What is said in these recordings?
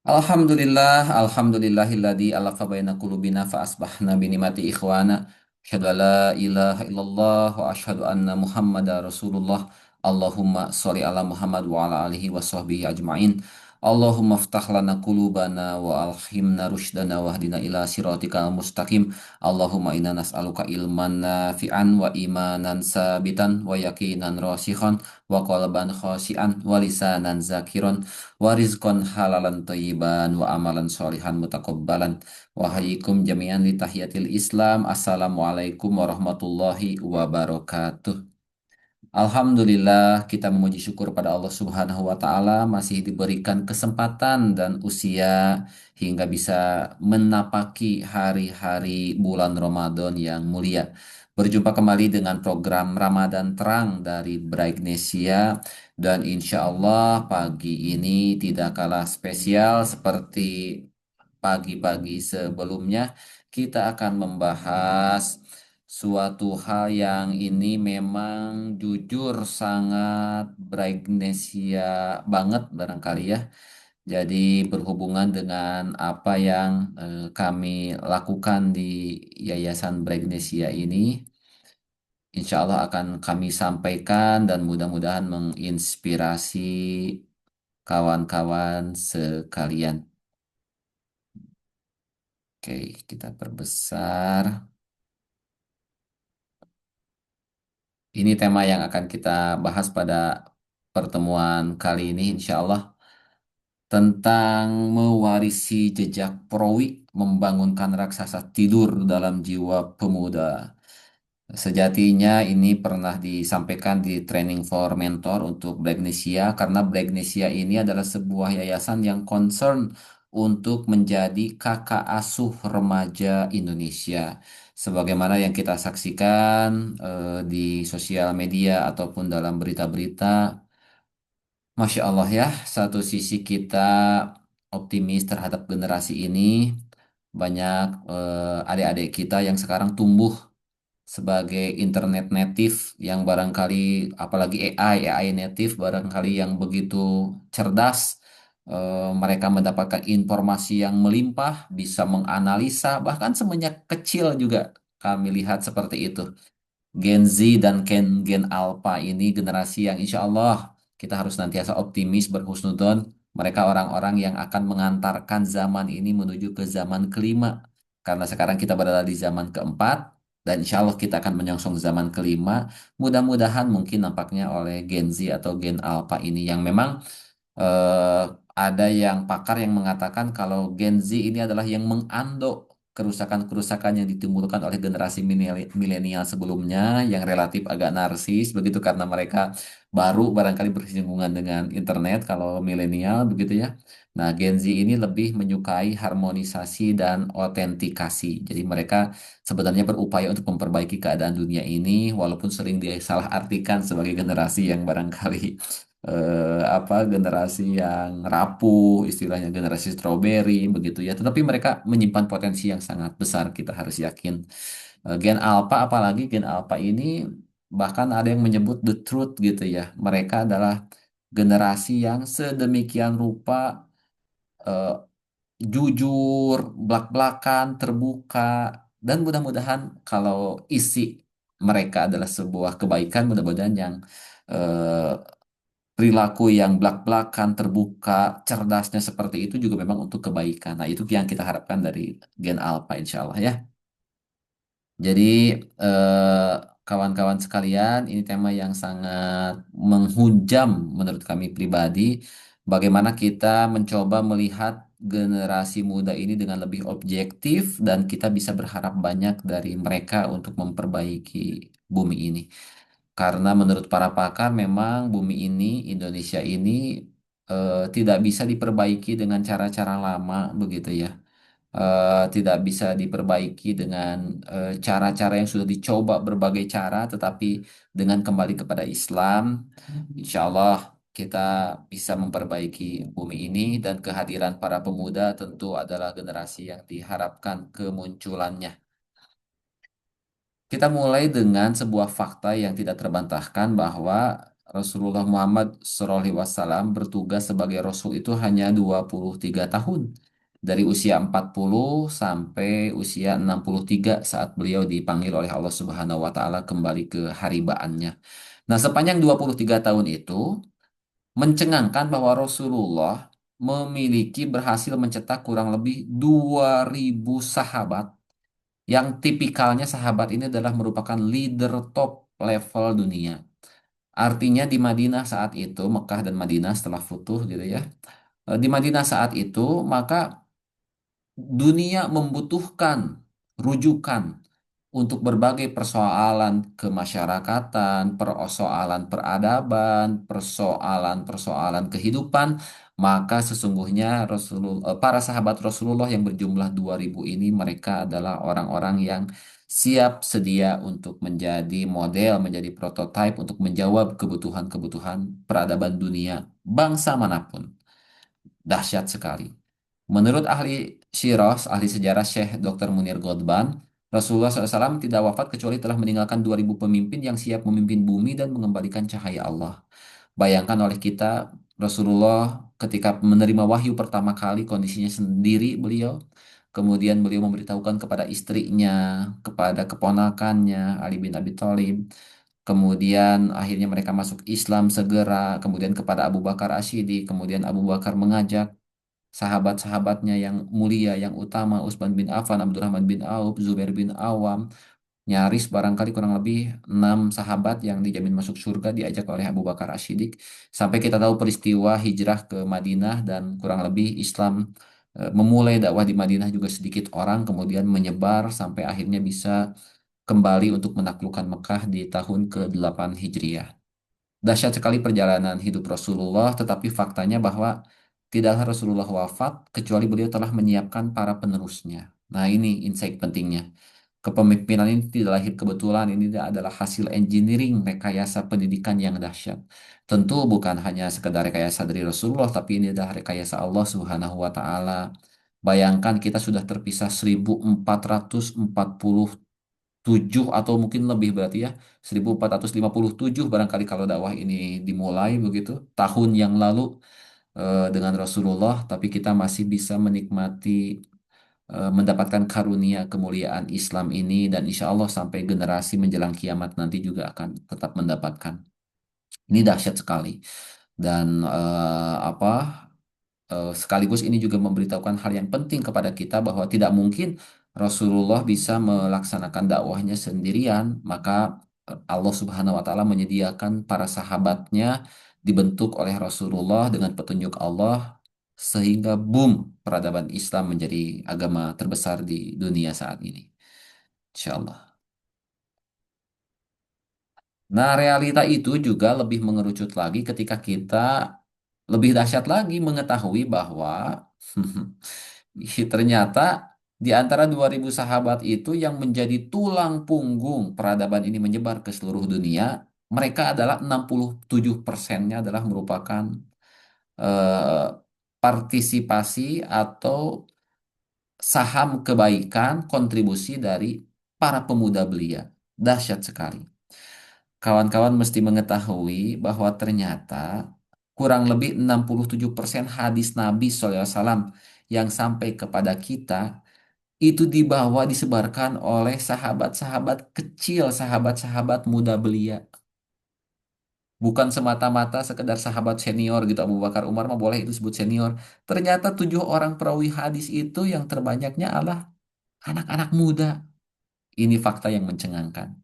Alhamdulillahilladzi alafa baina qulubina fa asbahna bi nimati ikhwana. Asyhadu an la ilaha illallah wa asyhadu anna Muhammadar Rasulullah. Allahumma sholli ala Muhammad wa ala alihi wa sahbihi ajmain. Allahumma ftah lana qulubana wa alhimna rushdana wahdina ila siratikal mustaqim. Allahumma inna nas'aluka ilman nafi'an wa imanan sabitan wa yaqinan rasikhan wa qalban khashi'an wa lisanan zakiran wa rizqan halalan thayyiban wa amalan sholihan mutakabbalan wa hayyikum jami'an li tahiyatil Islam. Assalamualaikum warahmatullahi wabarakatuh. Alhamdulillah, kita memuji syukur pada Allah Subhanahu wa taala masih diberikan kesempatan dan usia hingga bisa menapaki hari-hari bulan Ramadan yang mulia. Berjumpa kembali dengan program Ramadan Terang dari Brightnesia, dan insya Allah pagi ini tidak kalah spesial seperti pagi-pagi sebelumnya. Kita akan membahas suatu hal yang ini memang jujur sangat Brightnesia banget barangkali ya. Jadi berhubungan dengan apa yang kami lakukan di Yayasan Brightnesia ini, insya Allah akan kami sampaikan dan mudah-mudahan menginspirasi kawan-kawan sekalian. Oke, kita perbesar. Ini tema yang akan kita bahas pada pertemuan kali ini, insya Allah, tentang mewarisi jejak Perawi, membangunkan raksasa tidur dalam jiwa pemuda. Sejatinya ini pernah disampaikan di Training for Mentor untuk Brightnesia, karena Brightnesia ini adalah sebuah yayasan yang concern untuk menjadi kakak asuh remaja Indonesia. Sebagaimana yang kita saksikan di sosial media ataupun dalam berita-berita, Masya Allah ya, satu sisi kita optimis terhadap generasi ini, banyak adik-adik kita yang sekarang tumbuh sebagai internet native yang barangkali, apalagi AI native barangkali yang begitu cerdas. Mereka mendapatkan informasi yang melimpah, bisa menganalisa bahkan semenjak kecil juga kami lihat seperti itu. Gen Z dan Gen Alpha ini generasi yang insya Allah kita harus nantiasa optimis, berhusnudon. Mereka orang-orang yang akan mengantarkan zaman ini menuju ke zaman kelima. Karena sekarang kita berada di zaman keempat, dan insya Allah kita akan menyongsong zaman kelima. Mudah-mudahan mungkin nampaknya oleh Gen Z atau Gen Alpha ini yang memang eh, ada yang pakar yang mengatakan kalau Gen Z ini adalah yang mengandok kerusakan-kerusakan yang ditimbulkan oleh generasi milenial sebelumnya yang relatif agak narsis begitu, karena mereka baru barangkali bersinggungan dengan internet kalau milenial begitu ya. Nah, Gen Z ini lebih menyukai harmonisasi dan autentikasi. Jadi mereka sebenarnya berupaya untuk memperbaiki keadaan dunia ini walaupun sering disalahartikan sebagai generasi yang barangkali generasi yang rapuh, istilahnya generasi strawberry begitu ya. Tetapi mereka menyimpan potensi yang sangat besar, kita harus yakin. Gen Alpha, apalagi Gen Alpha ini bahkan ada yang menyebut the truth gitu ya. Mereka adalah generasi yang sedemikian rupa eh, jujur, blak-blakan, terbuka, dan mudah-mudahan kalau isi mereka adalah sebuah kebaikan, mudah-mudahan yang eh, perilaku yang belak-belakan, terbuka, cerdasnya seperti itu juga memang untuk kebaikan. Nah, itu yang kita harapkan dari Gen Alpha, insya Allah ya. Jadi, eh, kawan-kawan sekalian, ini tema yang sangat menghujam menurut kami pribadi. Bagaimana kita mencoba melihat generasi muda ini dengan lebih objektif, dan kita bisa berharap banyak dari mereka untuk memperbaiki bumi ini. Karena menurut para pakar memang bumi ini, Indonesia ini tidak bisa diperbaiki dengan cara-cara lama begitu ya. Tidak bisa diperbaiki dengan cara-cara yang sudah dicoba berbagai cara, tetapi dengan kembali kepada Islam, insya Allah kita bisa memperbaiki bumi ini, dan kehadiran para pemuda tentu adalah generasi yang diharapkan kemunculannya. Kita mulai dengan sebuah fakta yang tidak terbantahkan bahwa Rasulullah Muhammad SAW Alaihi Wasallam bertugas sebagai Rasul itu hanya 23 tahun. Dari usia 40 sampai usia 63 saat beliau dipanggil oleh Allah Subhanahu wa taala kembali ke haribaannya. Nah, sepanjang 23 tahun itu mencengangkan bahwa Rasulullah memiliki berhasil mencetak kurang lebih 2.000 sahabat yang tipikalnya sahabat ini adalah merupakan leader top level dunia. Artinya di Madinah saat itu, Mekah dan Madinah setelah futuh gitu ya. Di Madinah saat itu, maka dunia membutuhkan rujukan untuk berbagai persoalan kemasyarakatan, persoalan peradaban, persoalan-persoalan kehidupan, maka sesungguhnya para sahabat Rasulullah yang berjumlah 2.000 ini mereka adalah orang-orang yang siap sedia untuk menjadi model, menjadi prototipe untuk menjawab kebutuhan-kebutuhan peradaban dunia bangsa manapun. Dahsyat sekali. Menurut ahli Syiros, ahli sejarah Syekh Dr. Munir Godban, Rasulullah SAW tidak wafat kecuali telah meninggalkan 2.000 pemimpin yang siap memimpin bumi dan mengembalikan cahaya Allah. Bayangkan oleh kita, Rasulullah ketika menerima wahyu pertama kali kondisinya sendiri beliau, kemudian beliau memberitahukan kepada istrinya, kepada keponakannya, Ali bin Abi Thalib, kemudian akhirnya mereka masuk Islam segera, kemudian kepada Abu Bakar Asyidi, kemudian Abu Bakar mengajak sahabat-sahabatnya yang mulia, yang utama, Utsman bin Affan, Abdurrahman bin Auf, Zubair bin Awam, nyaris barangkali kurang lebih 6 sahabat yang dijamin masuk surga diajak oleh Abu Bakar As-Siddiq. Sampai kita tahu peristiwa hijrah ke Madinah dan kurang lebih Islam memulai dakwah di Madinah juga sedikit orang, kemudian menyebar sampai akhirnya bisa kembali untuk menaklukkan Mekah di tahun ke-8 Hijriah. Dahsyat sekali perjalanan hidup Rasulullah, tetapi faktanya bahwa tidaklah Rasulullah wafat kecuali beliau telah menyiapkan para penerusnya. Nah, ini insight pentingnya. Kepemimpinan ini tidak lahir kebetulan, ini adalah hasil engineering rekayasa pendidikan yang dahsyat. Tentu bukan hanya sekedar rekayasa dari Rasulullah, tapi ini adalah rekayasa Allah Subhanahu wa taala. Bayangkan kita sudah terpisah 1447 atau mungkin lebih berarti ya 1457 barangkali kalau dakwah ini dimulai begitu tahun yang lalu dengan Rasulullah, tapi kita masih bisa menikmati mendapatkan karunia kemuliaan Islam ini dan insya Allah sampai generasi menjelang kiamat nanti juga akan tetap mendapatkan. Ini dahsyat sekali dan sekaligus ini juga memberitahukan hal yang penting kepada kita bahwa tidak mungkin Rasulullah bisa melaksanakan dakwahnya sendirian, maka Allah Subhanahu wa taala menyediakan para sahabatnya dibentuk oleh Rasulullah dengan petunjuk Allah sehingga boom peradaban Islam menjadi agama terbesar di dunia saat ini. Insya Allah. Nah, realita itu juga lebih mengerucut lagi ketika kita lebih dahsyat lagi mengetahui bahwa ternyata di antara 2.000 sahabat itu yang menjadi tulang punggung peradaban ini menyebar ke seluruh dunia, mereka adalah 67%-nya adalah merupakan eh, partisipasi atau saham kebaikan kontribusi dari para pemuda belia. Dahsyat sekali. Kawan-kawan mesti mengetahui bahwa ternyata kurang lebih 67% hadis Nabi SAW yang sampai kepada kita itu dibawa disebarkan oleh sahabat-sahabat kecil, sahabat-sahabat muda belia. Bukan semata-mata sekedar sahabat senior gitu. Abu Bakar Umar mah boleh itu disebut senior. Ternyata 7 orang perawi hadis itu yang terbanyaknya adalah anak-anak muda. Ini fakta yang mencengangkan.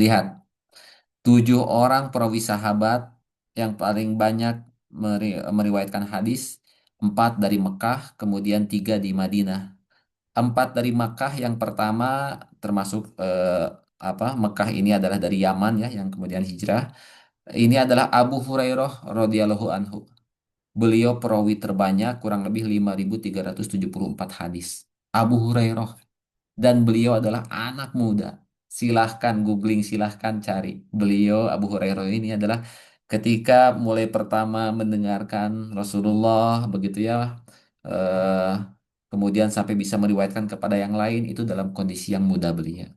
Lihat, 7 orang perawi sahabat yang paling banyak meriwayatkan hadis, 4 dari Mekah, kemudian 3 di Madinah. 4 dari Mekah yang pertama termasuk Mekah ini adalah dari Yaman ya yang kemudian hijrah. Ini adalah Abu Hurairah radhiyallahu anhu. Beliau perawi terbanyak kurang lebih 5.374 hadis. Abu Hurairah dan beliau adalah anak muda. Silahkan googling, silahkan cari. Beliau Abu Hurairah ini adalah ketika mulai pertama mendengarkan Rasulullah begitu ya, eh, kemudian sampai bisa meriwayatkan kepada yang lain itu dalam kondisi yang muda belia.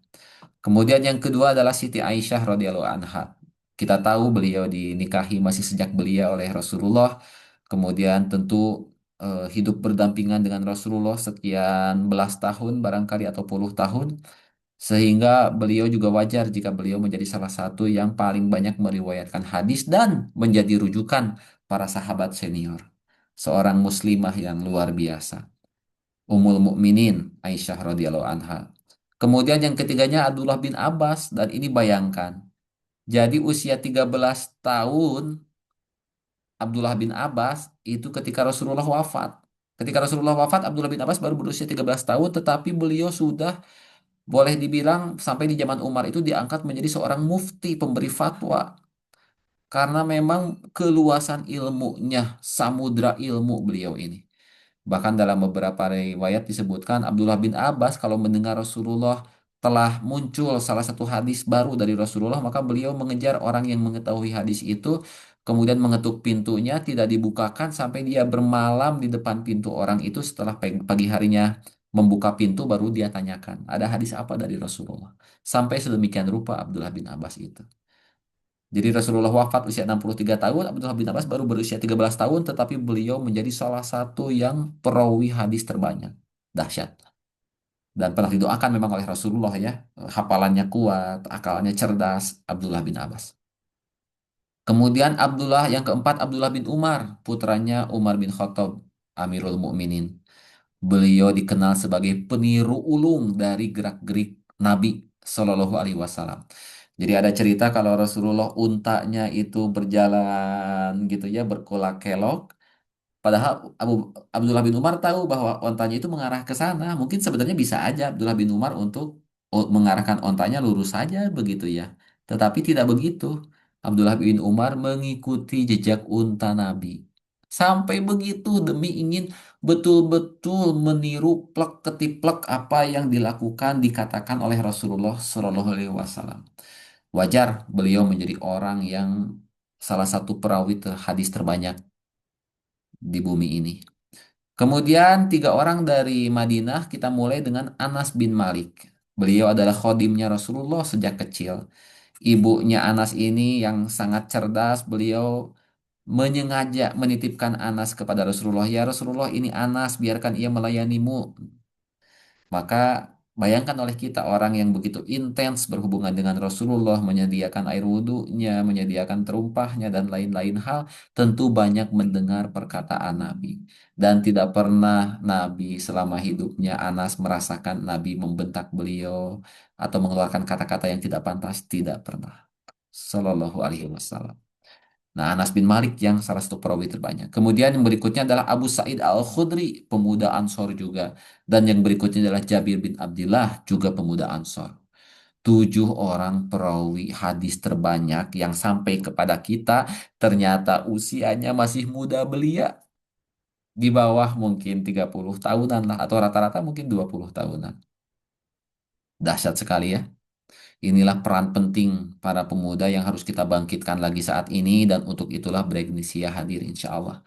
Kemudian yang kedua adalah Siti Aisyah radhiyallahu anha. Kita tahu beliau dinikahi masih sejak belia oleh Rasulullah, kemudian tentu hidup berdampingan dengan Rasulullah sekian belas tahun barangkali atau puluh tahun, sehingga beliau juga wajar jika beliau menjadi salah satu yang paling banyak meriwayatkan hadis dan menjadi rujukan para sahabat senior. Seorang muslimah yang luar biasa. Ummul Mukminin Aisyah radhiyallahu anha. Kemudian yang ketiganya Abdullah bin Abbas dan ini bayangkan. Jadi usia 13 tahun Abdullah bin Abbas itu ketika Rasulullah wafat. Ketika Rasulullah wafat, Abdullah bin Abbas baru berusia 13 tahun, tetapi beliau sudah boleh dibilang sampai di zaman Umar itu diangkat menjadi seorang mufti, pemberi fatwa. Karena memang keluasan ilmunya, samudra ilmu beliau ini. Bahkan dalam beberapa riwayat disebutkan Abdullah bin Abbas kalau mendengar Rasulullah telah muncul salah satu hadis baru dari Rasulullah, maka beliau mengejar orang yang mengetahui hadis itu, kemudian mengetuk pintunya, tidak dibukakan sampai dia bermalam di depan pintu orang itu. Setelah pagi harinya membuka pintu, baru dia tanyakan, ada hadis apa dari Rasulullah. Sampai sedemikian rupa Abdullah bin Abbas itu. Jadi Rasulullah wafat usia 63 tahun, Abdullah bin Abbas baru berusia 13 tahun, tetapi beliau menjadi salah satu yang perawi hadis terbanyak. Dahsyat. Dan pernah didoakan memang oleh Rasulullah ya. Hafalannya kuat, akalnya cerdas, Abdullah bin Abbas. Kemudian Abdullah yang keempat, Abdullah bin Umar, putranya Umar bin Khattab, Amirul Mukminin. Beliau dikenal sebagai peniru ulung dari gerak-gerik Nabi Shallallahu Alaihi Wasallam. Jadi ada cerita kalau Rasulullah untanya itu berjalan gitu ya berkolak kelok. Padahal Abdullah bin Umar tahu bahwa ontanya itu mengarah ke sana. Mungkin sebenarnya bisa aja Abdullah bin Umar untuk mengarahkan ontanya lurus saja begitu ya. Tetapi tidak begitu. Abdullah bin Umar mengikuti jejak unta Nabi. Sampai begitu demi ingin betul-betul meniru plek ketiplek apa yang dilakukan dikatakan oleh Rasulullah Shallallahu Alaihi Wasallam. Wajar beliau menjadi orang yang salah satu perawi hadis terbanyak di bumi ini. Kemudian tiga orang dari Madinah kita mulai dengan Anas bin Malik. Beliau adalah khodimnya Rasulullah sejak kecil. Ibunya Anas ini yang sangat cerdas, beliau menyengaja menitipkan Anas kepada Rasulullah. Ya Rasulullah, ini Anas, biarkan ia melayanimu. Maka bayangkan oleh kita orang yang begitu intens berhubungan dengan Rasulullah, menyediakan air wudhunya, menyediakan terumpahnya, dan lain-lain hal, tentu banyak mendengar perkataan Nabi. Dan tidak pernah Nabi selama hidupnya Anas merasakan Nabi membentak beliau atau mengeluarkan kata-kata yang tidak pantas, tidak pernah. Sallallahu alaihi wasallam. Nah, Anas bin Malik yang salah satu perawi terbanyak. Kemudian yang berikutnya adalah Abu Sa'id Al-Khudri, pemuda Ansor juga. Dan yang berikutnya adalah Jabir bin Abdullah, juga pemuda Ansor. Tujuh orang perawi hadis terbanyak yang sampai kepada kita ternyata usianya masih muda belia. Di bawah mungkin 30 tahunan lah. Atau rata-rata mungkin 20 tahunan. Dahsyat sekali ya. Inilah peran penting para pemuda yang harus kita bangkitkan lagi saat ini. Dan untuk itulah Bregnisia hadir insya Allah.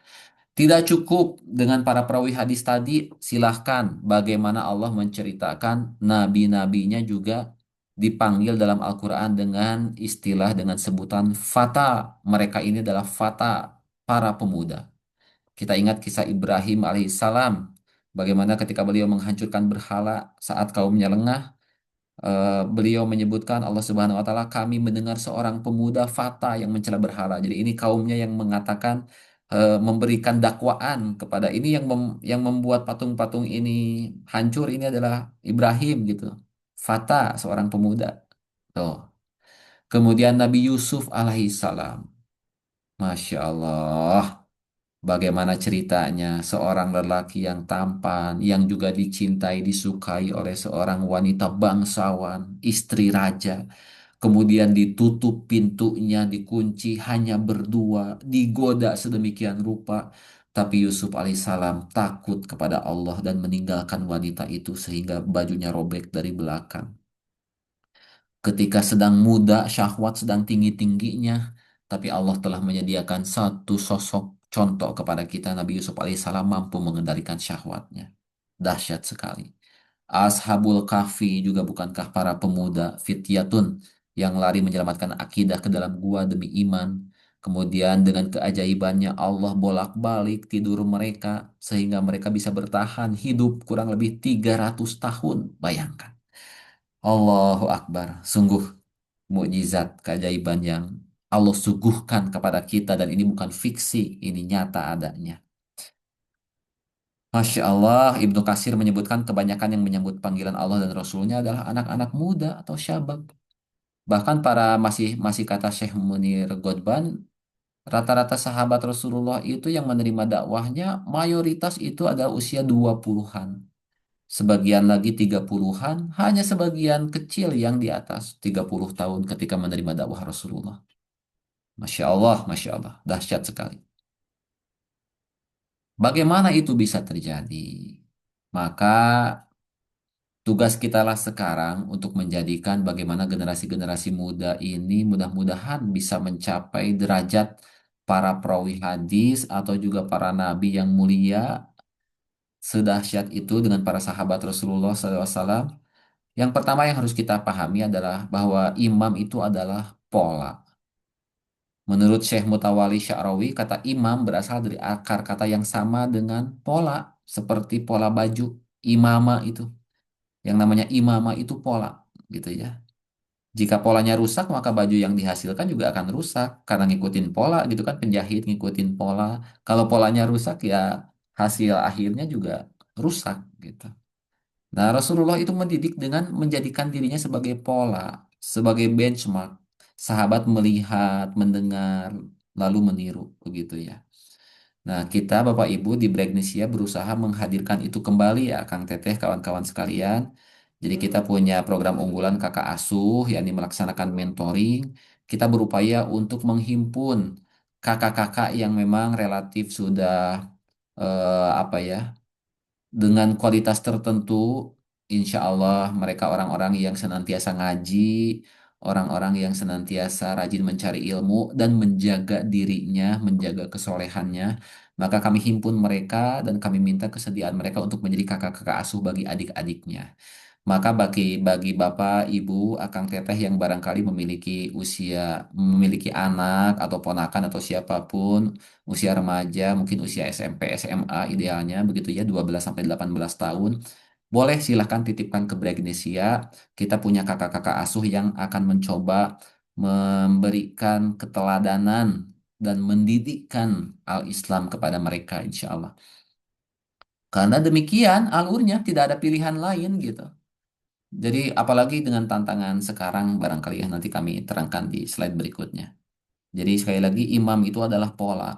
Tidak cukup dengan para perawi hadis tadi, silahkan bagaimana Allah menceritakan nabi-nabinya juga dipanggil dalam Al-Quran dengan istilah dengan sebutan fata. Mereka ini adalah fata, para pemuda. Kita ingat kisah Ibrahim alaihissalam, bagaimana ketika beliau menghancurkan berhala saat kaumnya lengah, beliau menyebutkan Allah Subhanahu wa taala kami mendengar seorang pemuda fata yang mencela berhala. Jadi ini kaumnya yang mengatakan memberikan dakwaan kepada ini yang membuat patung-patung ini hancur ini adalah Ibrahim gitu. Fata seorang pemuda. Tuh. Kemudian Nabi Yusuf alaihissalam. Masya Allah. Bagaimana ceritanya seorang lelaki yang tampan, yang juga dicintai, disukai oleh seorang wanita bangsawan, istri raja. Kemudian ditutup pintunya, dikunci, hanya berdua, digoda sedemikian rupa. Tapi Yusuf alaihissalam takut kepada Allah dan meninggalkan wanita itu sehingga bajunya robek dari belakang. Ketika sedang muda, syahwat sedang tinggi-tingginya, tapi Allah telah menyediakan satu sosok contoh kepada kita, Nabi Yusuf alaihissalam mampu mengendalikan syahwatnya. Dahsyat sekali. Ashabul Kahfi juga bukankah para pemuda fityatun yang lari menyelamatkan akidah ke dalam gua demi iman. Kemudian dengan keajaibannya Allah bolak-balik tidur mereka sehingga mereka bisa bertahan hidup kurang lebih 300 tahun. Bayangkan. Allahu Akbar. Sungguh mukjizat keajaiban yang Allah suguhkan kepada kita dan ini bukan fiksi, ini nyata adanya. Masya Allah, Ibnu Katsir menyebutkan kebanyakan yang menyambut panggilan Allah dan Rasulnya adalah anak-anak muda atau syabab. Bahkan para masih masih kata Syekh Munir Godban, rata-rata sahabat Rasulullah itu yang menerima dakwahnya mayoritas itu adalah usia 20-an. Sebagian lagi 30-an, hanya sebagian kecil yang di atas 30 tahun ketika menerima dakwah Rasulullah. Masya Allah, dahsyat sekali. Bagaimana itu bisa terjadi? Maka tugas kita lah sekarang untuk menjadikan bagaimana generasi-generasi muda ini mudah-mudahan bisa mencapai derajat para perawi hadis atau juga para nabi yang mulia sedahsyat itu dengan para sahabat Rasulullah SAW. Yang pertama yang harus kita pahami adalah bahwa imam itu adalah pola. Menurut Syekh Mutawali Sya'rawi, kata imam berasal dari akar kata yang sama dengan pola, seperti pola baju imama itu. Yang namanya imama itu pola, gitu ya. Jika polanya rusak, maka baju yang dihasilkan juga akan rusak karena ngikutin pola gitu kan, penjahit ngikutin pola. Kalau polanya rusak ya hasil akhirnya juga rusak gitu. Nah, Rasulullah itu mendidik dengan menjadikan dirinya sebagai pola, sebagai benchmark. Sahabat melihat, mendengar, lalu meniru, begitu ya. Nah, kita Bapak Ibu di Bragnesia berusaha menghadirkan itu kembali ya, Kang Teteh, kawan-kawan sekalian. Jadi kita punya program unggulan kakak asuh, yakni melaksanakan mentoring. Kita berupaya untuk menghimpun kakak-kakak yang memang relatif sudah apa ya, dengan kualitas tertentu, insya Allah mereka orang-orang yang senantiasa ngaji, orang-orang yang senantiasa rajin mencari ilmu dan menjaga dirinya, menjaga kesolehannya. Maka kami himpun mereka dan kami minta kesediaan mereka untuk menjadi kakak-kakak asuh bagi adik-adiknya. Maka bagi Bapak, Ibu, Akang Teteh yang barangkali memiliki anak atau ponakan atau siapapun usia remaja, mungkin usia SMP, SMA idealnya begitu ya 12 sampai 18 tahun. Boleh silahkan titipkan ke Bragnesia. Kita punya kakak-kakak asuh yang akan mencoba memberikan keteladanan dan mendidikkan al-Islam kepada mereka insya Allah. Karena demikian alurnya tidak ada pilihan lain gitu. Jadi apalagi dengan tantangan sekarang barangkali ya nanti kami terangkan di slide berikutnya. Jadi sekali lagi imam itu adalah pola.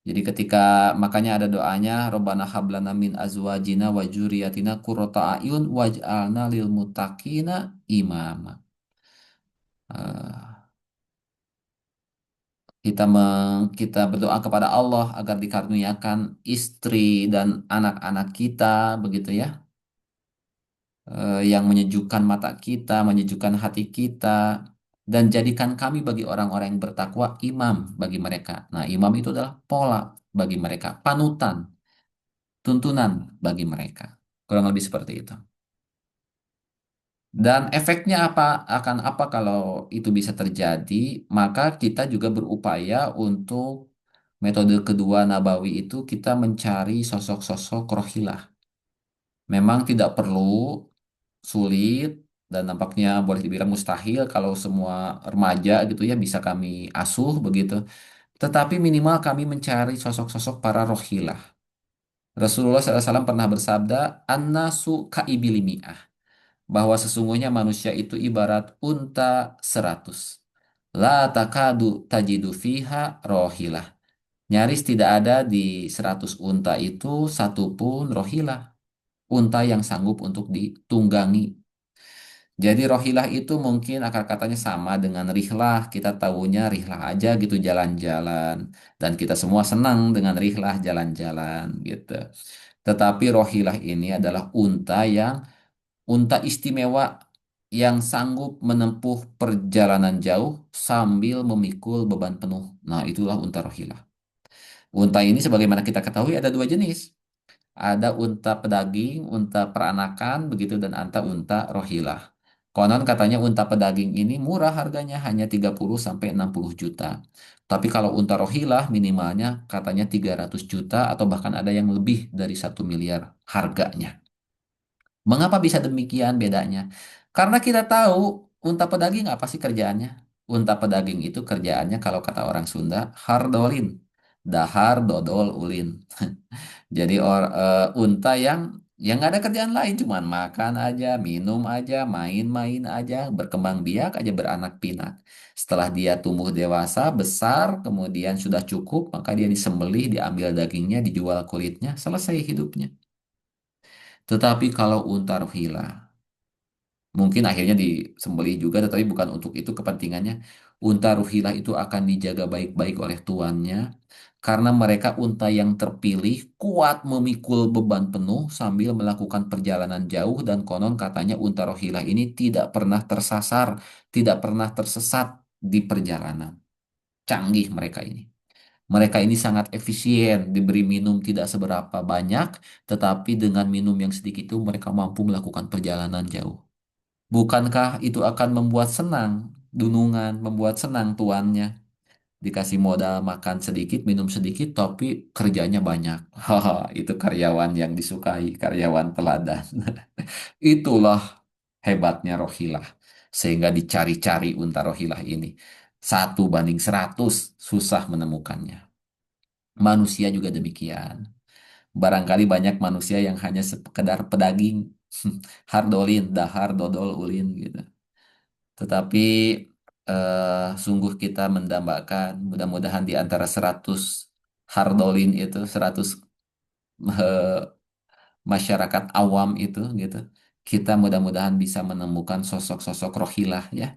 Jadi ketika makanya ada doanya Robbana hablana min azwajina wa dzurriyyatina qurrata a'yun waj'alna lil muttaqina imama. Eh, kita berdoa kepada Allah agar dikaruniakan istri dan anak-anak kita begitu ya yang menyejukkan mata kita, menyejukkan hati kita, dan jadikan kami bagi orang-orang yang bertakwa imam bagi mereka. Nah, imam itu adalah pola bagi mereka, panutan, tuntunan bagi mereka. Kurang lebih seperti itu. Dan efeknya akan apa kalau itu bisa terjadi? Maka kita juga berupaya untuk metode kedua Nabawi itu kita mencari sosok-sosok rohilah. Memang tidak perlu sulit dan nampaknya boleh dibilang mustahil kalau semua remaja gitu ya bisa kami asuh begitu. Tetapi minimal kami mencari sosok-sosok para rohilah. Rasulullah SAW pernah bersabda, An-nasu kaibilimi'ah. Bahwa sesungguhnya manusia itu ibarat unta 100. La takadu tajidu fiha rohilah. Nyaris tidak ada di 100 unta itu satupun rohilah. Unta yang sanggup untuk ditunggangi. Jadi rohilah itu mungkin akar katanya sama dengan rihlah. Kita tahunya rihlah aja gitu jalan-jalan. Dan kita semua senang dengan rihlah jalan-jalan gitu. Tetapi rohilah ini adalah unta istimewa yang sanggup menempuh perjalanan jauh sambil memikul beban penuh. Nah, itulah unta rohilah. Unta ini sebagaimana kita ketahui ada dua jenis. Ada unta pedaging, unta peranakan, begitu dan unta rohilah. Konon katanya unta pedaging ini murah harganya hanya 30 sampai 60 juta. Tapi kalau unta rohilah minimalnya katanya 300 juta atau bahkan ada yang lebih dari 1 miliar harganya. Mengapa bisa demikian bedanya? Karena kita tahu unta pedaging apa sih kerjaannya? Unta pedaging itu kerjaannya kalau kata orang Sunda hardolin. Dahar dodol ulin. Jadi unta yang nggak ada kerjaan lain, cuman makan aja, minum aja, main-main aja, berkembang biak aja, beranak pinak. Setelah dia tumbuh dewasa, besar, kemudian sudah cukup, maka dia disembelih, diambil dagingnya, dijual kulitnya, selesai hidupnya. Tetapi kalau unta rohila, mungkin akhirnya disembelih juga, tetapi bukan untuk itu kepentingannya. Unta ruhilah itu akan dijaga baik-baik oleh tuannya, karena mereka unta yang terpilih, kuat memikul beban penuh sambil melakukan perjalanan jauh, dan konon katanya unta rohilah ini tidak pernah tersasar, tidak pernah tersesat di perjalanan. Canggih mereka ini. Mereka ini sangat efisien, diberi minum tidak seberapa banyak, tetapi dengan minum yang sedikit itu mereka mampu melakukan perjalanan jauh. Bukankah itu akan membuat senang dunungan, membuat senang tuannya? Dikasih modal makan sedikit, minum sedikit, tapi kerjanya banyak. Haha, itu karyawan yang disukai, karyawan teladan. Itulah hebatnya Rohilah. Sehingga dicari-cari unta Rohilah ini. 1 banding 100, susah menemukannya. Manusia juga demikian. Barangkali banyak manusia yang hanya sekedar pedaging. Hardolin, dahar, dodol, ulin gitu. Tetapi sungguh kita mendambakan mudah-mudahan di antara 100 hardolin itu 100 eh, masyarakat awam itu gitu. Kita mudah-mudahan bisa menemukan sosok-sosok rohilah ya,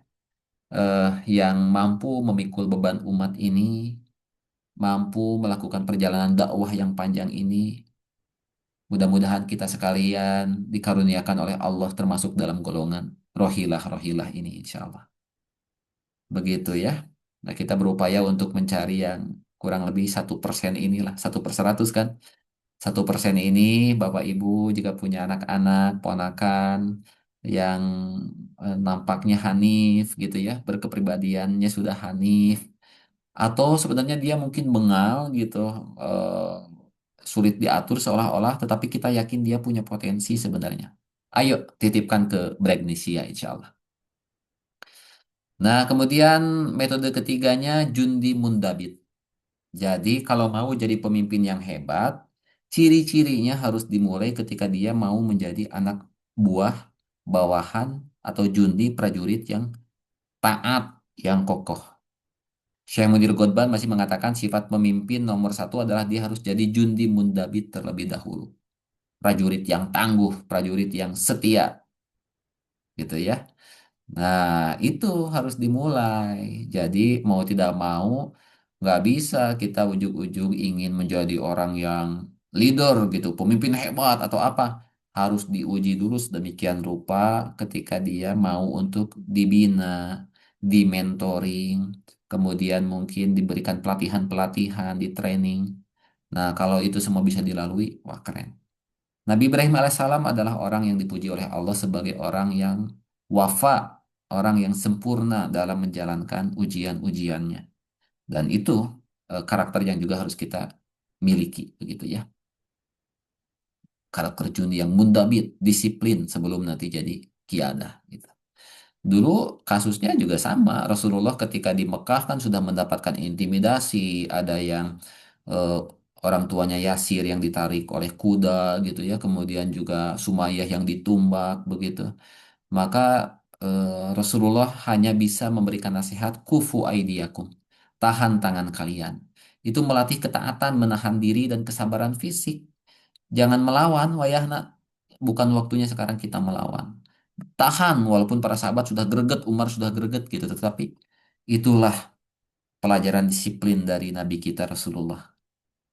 eh, yang mampu memikul beban umat ini, mampu melakukan perjalanan dakwah yang panjang ini. Mudah-mudahan kita sekalian dikaruniakan oleh Allah termasuk dalam golongan rohilah-rohilah ini insya Allah. Begitu ya. Nah, kita berupaya untuk mencari yang kurang lebih 1% inilah, 1/100 kan. 1% ini Bapak Ibu jika punya anak-anak, ponakan yang nampaknya hanif gitu ya, berkepribadiannya sudah hanif, atau sebenarnya dia mungkin bengal gitu, sulit diatur seolah-olah, tetapi kita yakin dia punya potensi sebenarnya. Ayo titipkan ke Bregnesia insya Allah. Nah, kemudian metode ketiganya Jundi Mundabit. Jadi, kalau mau jadi pemimpin yang hebat, ciri-cirinya harus dimulai ketika dia mau menjadi anak buah, bawahan, atau jundi prajurit yang taat, yang kokoh. Syekh Munir Godban masih mengatakan sifat pemimpin nomor satu adalah dia harus jadi jundi mundabit terlebih dahulu. Prajurit yang tangguh, prajurit yang setia, gitu ya. Nah, itu harus dimulai. Jadi, mau tidak mau, nggak bisa kita ujug-ujug ingin menjadi orang yang leader gitu, pemimpin hebat atau apa. Harus diuji dulu sedemikian rupa ketika dia mau untuk dibina, di-mentoring, kemudian mungkin diberikan pelatihan-pelatihan, di training. Nah, kalau itu semua bisa dilalui, wah keren. Nabi Ibrahim alaihissalam adalah orang yang dipuji oleh Allah sebagai orang yang wafa, orang yang sempurna dalam menjalankan ujian-ujiannya. Dan itu karakter yang juga harus kita miliki, begitu ya. Karakter Juni yang mundabit, disiplin sebelum nanti jadi kiadah. Gitu. Dulu kasusnya juga sama. Rasulullah ketika di Mekah kan sudah mendapatkan intimidasi, ada yang eh, orang tuanya Yasir yang ditarik oleh kuda gitu ya, kemudian juga Sumayyah yang ditumbak begitu. Maka Rasulullah hanya bisa memberikan nasihat kufu aidiakum, tahan tangan kalian. Itu melatih ketaatan, menahan diri dan kesabaran fisik. Jangan melawan, wayahna. Bukan waktunya sekarang kita melawan. Tahan walaupun para sahabat sudah greget, Umar sudah greget gitu, tetapi itulah pelajaran disiplin dari Nabi kita Rasulullah.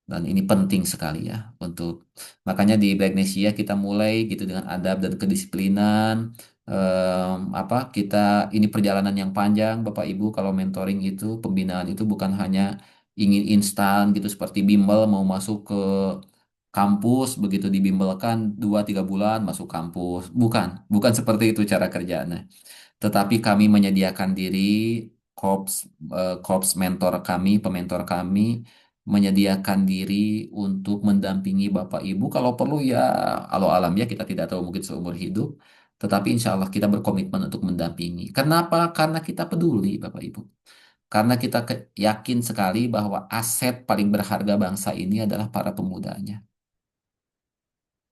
Dan ini penting sekali ya untuk makanya di Bagnesia kita mulai gitu dengan adab dan kedisiplinan. Apa kita ini perjalanan yang panjang Bapak Ibu, kalau mentoring itu pembinaan itu bukan hanya ingin instan gitu seperti bimbel mau masuk ke kampus begitu dibimbelkan 2 3 bulan masuk kampus. Bukan, bukan seperti itu cara kerjanya. Tetapi kami menyediakan diri, korps, korps mentor kami, pementor kami menyediakan diri untuk mendampingi Bapak Ibu. Kalau perlu ya, Allah alam ya kita tidak tahu mungkin seumur hidup. Tetapi insya Allah kita berkomitmen untuk mendampingi. Kenapa? Karena kita peduli Bapak Ibu. Karena kita yakin sekali bahwa aset paling berharga bangsa ini adalah para pemudanya.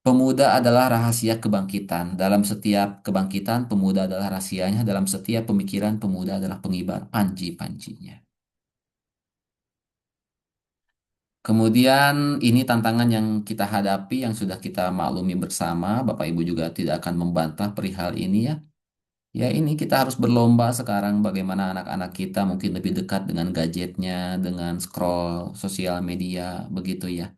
Pemuda adalah rahasia kebangkitan. Dalam setiap kebangkitan, pemuda adalah rahasianya. Dalam setiap pemikiran, pemuda adalah pengibar panji-panjinya. Kemudian ini tantangan yang kita hadapi, yang sudah kita maklumi bersama. Bapak Ibu juga tidak akan membantah perihal ini ya. Ya ini kita harus berlomba sekarang bagaimana anak-anak kita mungkin lebih dekat dengan gadgetnya, dengan scroll sosial media, begitu ya.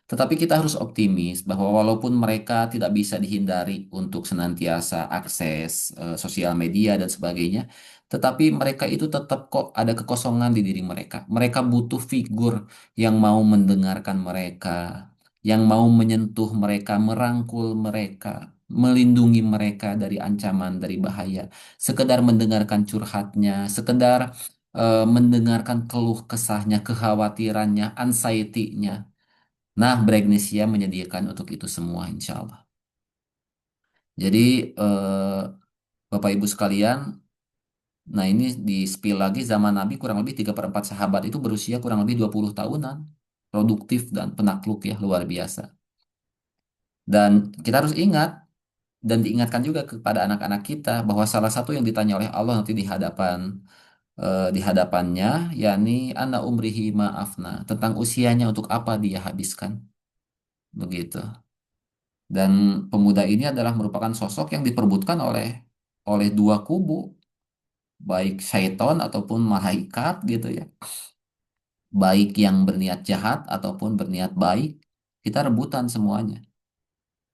Tetapi kita harus optimis bahwa walaupun mereka tidak bisa dihindari untuk senantiasa akses sosial media dan sebagainya, tetapi mereka itu tetap kok ada kekosongan di diri mereka. Mereka butuh figur yang mau mendengarkan mereka, yang mau menyentuh mereka, merangkul mereka, melindungi mereka dari ancaman, dari bahaya. Sekedar mendengarkan curhatnya, sekedar mendengarkan keluh kesahnya, kekhawatirannya, anxiety-nya. Nah, Bragnesia menyediakan untuk itu semua, insya Allah. Jadi, Bapak Ibu sekalian, nah ini di spill lagi, zaman Nabi kurang lebih 3 per 4 sahabat itu berusia kurang lebih 20 tahunan. Produktif dan penakluk ya, luar biasa. Dan kita harus ingat, dan diingatkan juga kepada anak-anak kita, bahwa salah satu yang ditanya oleh Allah nanti di hadapannya, yakni Ana umrihi ma'afna, tentang usianya untuk apa dia habiskan. Begitu. Dan pemuda ini adalah merupakan sosok yang diperbutkan oleh dua kubu, baik syaiton ataupun malaikat gitu ya. Baik yang berniat jahat ataupun berniat baik, kita rebutan semuanya.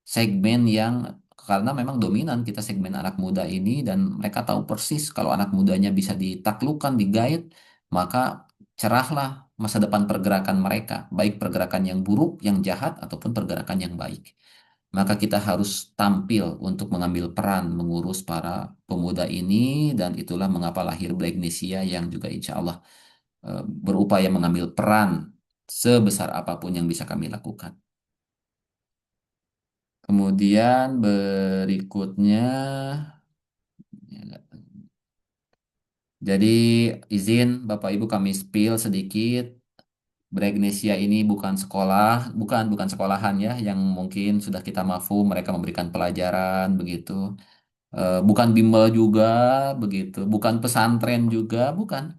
Segmen yang karena memang dominan kita segmen anak muda ini dan mereka tahu persis kalau anak mudanya bisa ditaklukkan, digait, maka cerahlah masa depan pergerakan mereka, baik pergerakan yang buruk, yang jahat ataupun pergerakan yang baik. Maka kita harus tampil untuk mengambil peran mengurus para pemuda ini dan itulah mengapa lahir Blacknesia yang juga insya Allah berupaya mengambil peran sebesar apapun yang bisa kami lakukan. Kemudian berikutnya, jadi izin Bapak Ibu kami spill sedikit. Bragnesia ini bukan sekolah, bukan sekolahan ya, yang mungkin sudah kita mafhum mereka memberikan pelajaran begitu. Bukan bimbel juga begitu, bukan pesantren juga, bukan.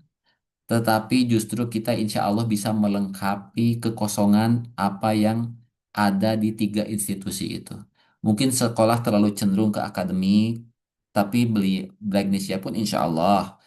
Tetapi justru kita insya Allah bisa melengkapi kekosongan apa yang ada di 3 institusi itu. Mungkin sekolah terlalu cenderung ke akademik, tapi Bragnesia pun insya Allah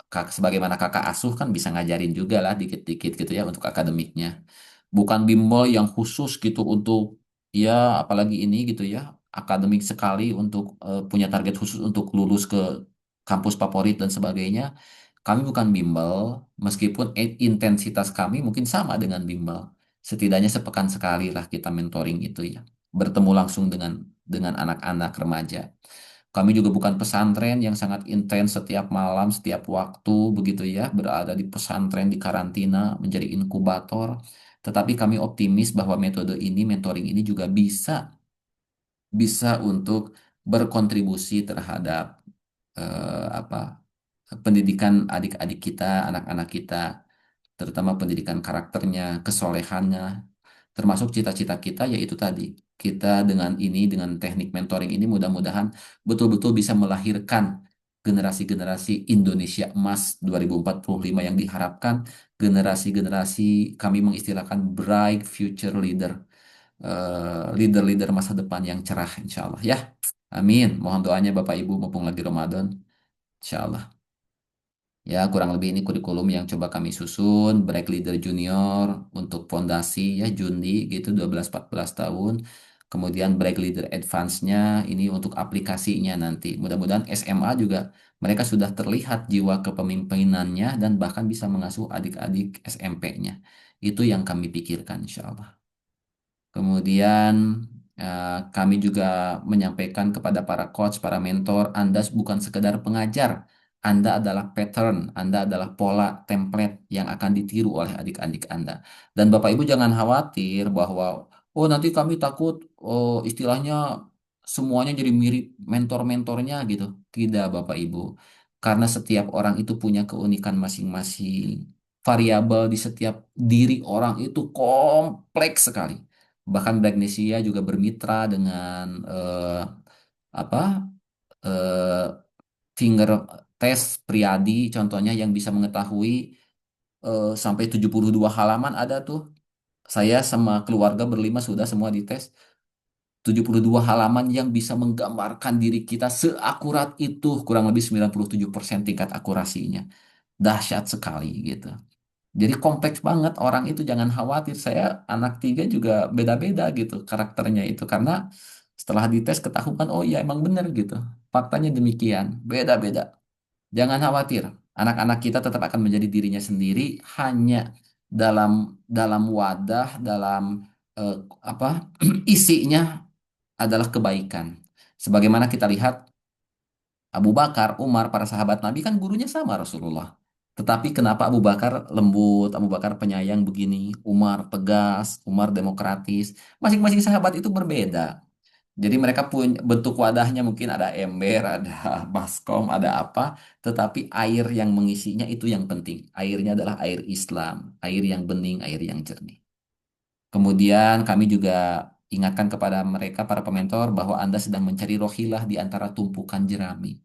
sebagaimana kakak asuh kan bisa ngajarin juga lah dikit-dikit gitu ya untuk akademiknya. Bukan bimbel yang khusus gitu untuk ya apalagi ini gitu ya akademik sekali untuk punya target khusus untuk lulus ke kampus favorit dan sebagainya. Kami bukan bimbel meskipun intensitas kami mungkin sama dengan bimbel. Setidaknya sepekan sekali lah kita mentoring itu ya. Bertemu langsung dengan anak-anak remaja. Kami juga bukan pesantren yang sangat intens setiap malam, setiap waktu begitu ya, berada di pesantren di karantina menjadi inkubator. Tetapi kami optimis bahwa metode ini, mentoring ini juga bisa untuk berkontribusi terhadap apa pendidikan adik-adik kita, anak-anak kita, terutama pendidikan karakternya, kesolehannya, termasuk cita-cita kita yaitu tadi kita dengan teknik mentoring ini mudah-mudahan betul-betul bisa melahirkan generasi-generasi Indonesia emas 2045 yang diharapkan generasi-generasi kami mengistilahkan bright future leader, leader-leader masa depan yang cerah insya Allah ya. Amin. Mohon doanya Bapak Ibu mumpung lagi Ramadan. Insya Allah. Ya, kurang lebih ini kurikulum yang coba kami susun, Break Leader Junior untuk fondasi ya Jundi gitu 12 14 tahun. Kemudian Break Leader Advance-nya ini untuk aplikasinya nanti. Mudah-mudahan SMA juga mereka sudah terlihat jiwa kepemimpinannya dan bahkan bisa mengasuh adik-adik SMP-nya. Itu yang kami pikirkan insya Allah. Kemudian kami juga menyampaikan kepada para coach, para mentor, Anda bukan sekedar pengajar, Anda adalah pattern, Anda adalah pola template yang akan ditiru oleh adik-adik Anda. Dan Bapak Ibu jangan khawatir bahwa oh nanti kami takut oh istilahnya semuanya jadi mirip mentor-mentornya gitu. Tidak Bapak Ibu. Karena setiap orang itu punya keunikan masing-masing. Variabel di setiap diri orang itu kompleks sekali. Bahkan Blacknesia juga bermitra dengan apa eh, finger test Priadi contohnya yang bisa mengetahui sampai 72 halaman ada tuh. Saya sama keluarga berlima sudah semua dites 72 halaman yang bisa menggambarkan diri kita seakurat itu kurang lebih 97% tingkat akurasinya. Dahsyat sekali gitu. Jadi kompleks banget orang itu jangan khawatir. Saya anak tiga juga beda-beda gitu karakternya itu karena setelah dites ketahuan oh iya emang bener gitu. Faktanya demikian, beda-beda. Jangan khawatir. Anak-anak kita tetap akan menjadi dirinya sendiri hanya dalam dalam wadah, dalam eh, apa isinya adalah kebaikan. Sebagaimana kita lihat Abu Bakar, Umar, para sahabat Nabi kan gurunya sama Rasulullah. Tetapi kenapa Abu Bakar lembut, Abu Bakar penyayang begini, Umar tegas, Umar demokratis. Masing-masing sahabat itu berbeda. Jadi mereka punya bentuk wadahnya mungkin ada ember, ada baskom, ada apa. Tetapi air yang mengisinya itu yang penting. Airnya adalah air Islam, air yang bening, air yang jernih. Kemudian kami juga ingatkan kepada mereka para pementor bahwa Anda sedang mencari rohilah di antara tumpukan jerami.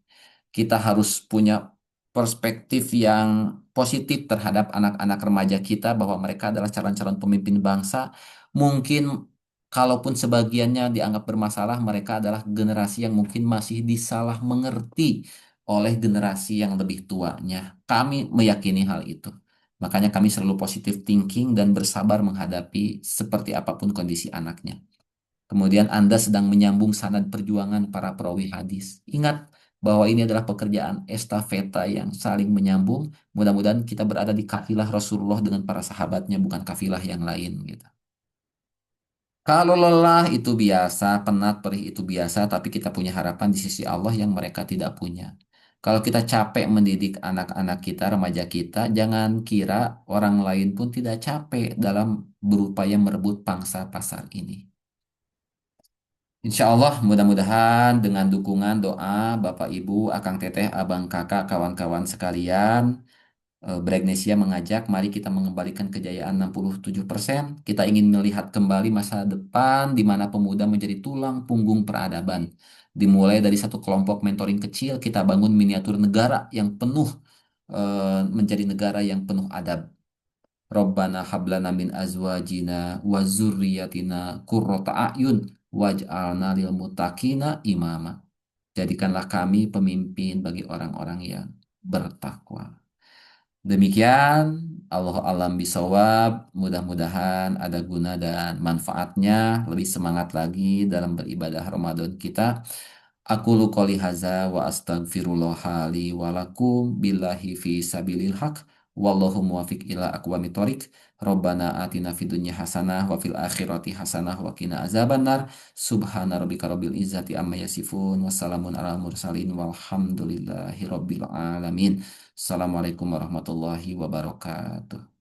Kita harus punya perspektif yang positif terhadap anak-anak remaja kita bahwa mereka adalah calon-calon pemimpin bangsa. Mungkin kalaupun sebagiannya dianggap bermasalah, mereka adalah generasi yang mungkin masih disalah mengerti oleh generasi yang lebih tuanya. Kami meyakini hal itu. Makanya kami selalu positive thinking dan bersabar menghadapi seperti apapun kondisi anaknya. Kemudian Anda sedang menyambung sanad perjuangan para perawi hadis. Ingat bahwa ini adalah pekerjaan estafeta yang saling menyambung. Mudah-mudahan kita berada di kafilah Rasulullah dengan para sahabatnya, bukan kafilah yang lain gitu. Kalau lelah itu biasa, penat, perih itu biasa, tapi kita punya harapan di sisi Allah yang mereka tidak punya. Kalau kita capek mendidik anak-anak kita, remaja kita, jangan kira orang lain pun tidak capek dalam berupaya merebut pangsa pasar ini. Insya Allah, mudah-mudahan dengan dukungan doa Bapak Ibu, Akang Teteh, Abang Kakak, kawan-kawan sekalian, Bragnesia mengajak, mari kita mengembalikan kejayaan 67%. Kita ingin melihat kembali masa depan di mana pemuda menjadi tulang punggung peradaban. Dimulai dari satu kelompok mentoring kecil, kita bangun miniatur negara yang penuh, menjadi negara yang penuh adab. Rabbana hablana min azwajina wa zurriyatina qurrata a'yun waj'alna lil muttaqina imama. Jadikanlah kami pemimpin bagi orang-orang yang bertakwa. Demikian, Allah alam bisawab. Mudah-mudahan ada guna dan manfaatnya. Lebih semangat lagi dalam beribadah Ramadan kita. Aku qouli haza wa astaghfirullaha li wa lakum billahi fi sabilil haq. Wallahu muwafiq ila aqwamit thoriq. Rabbana atina fid dunya hasanah wa fil akhirati hasanah wa qina azabannar. Subhana rabbika rabbil izzati amma yasifun. Wassalamun ala mursalin walhamdulillahi rabbil alamin. Assalamualaikum warahmatullahi wabarakatuh.